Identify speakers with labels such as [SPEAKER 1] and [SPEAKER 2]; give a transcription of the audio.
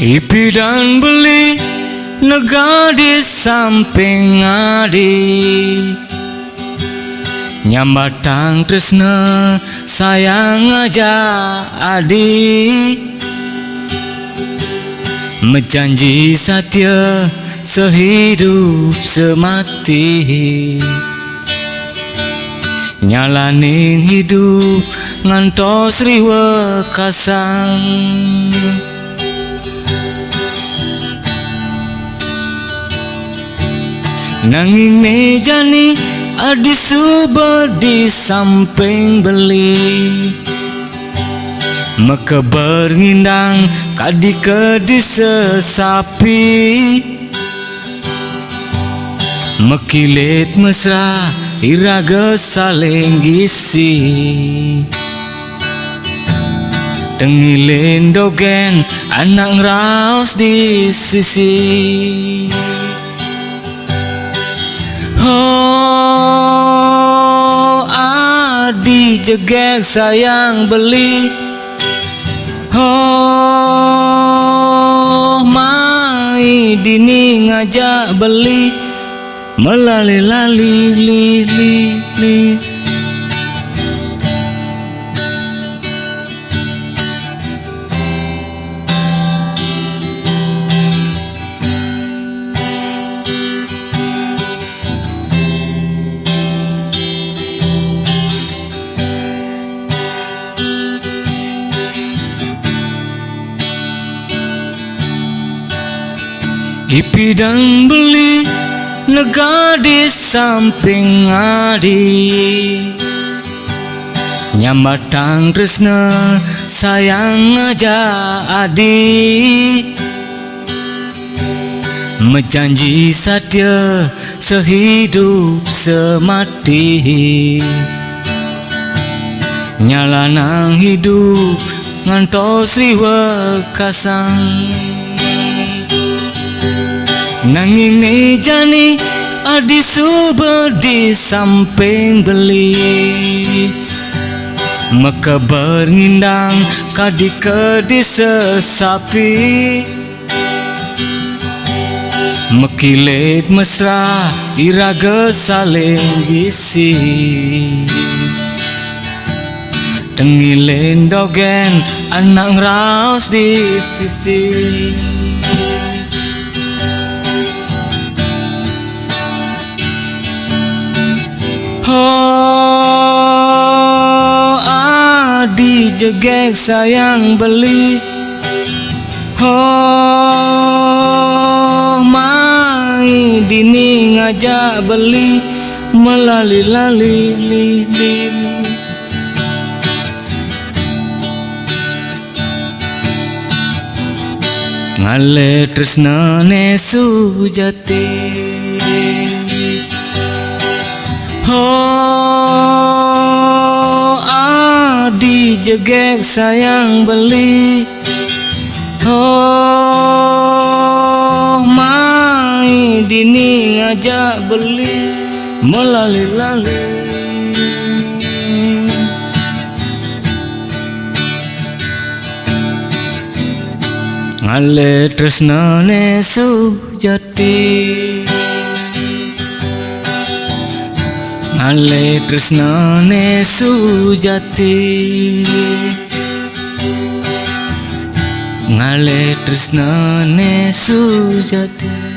[SPEAKER 1] Ipi dan beli negara di samping adi, nyambatang tresna sayang aja adi, menjanji setia sehidup semati, nyalanin hidup ngantos riwa kasang. Nanging meja ni adi suber di samping beli, maka berngindang kadi kedi sesapi, mekilit mesra iraga saling gisi, tengilin dogen anak raus di sisi. Oh, adi jegek sayang beli. Oh, mai dini ngajak beli, melali-lali li. Ipi dan beli negara di samping adi, nyambatang tresna sayang aja adi, menjanji setia sehidup semati, nyalanang hidup ngantos riwa kasang. Nanging meja ni adi suber di samping beli, maka berngindang kadi kedi sesapi, mekilit mesra iraga saling gisi, tengilin dogen anak raus di sisi. Oh, adi jegek sayang beli. Oh, mai dini ngajak beli, melali-lali li. Ngale tresna ne sujati. Oh, adi jegek sayang beli. Oh, mai dini ngajak beli, melali-lali. Ngale tresna ne sujati. Ngale tresna ne sujati. Ngale tresna ne sujati.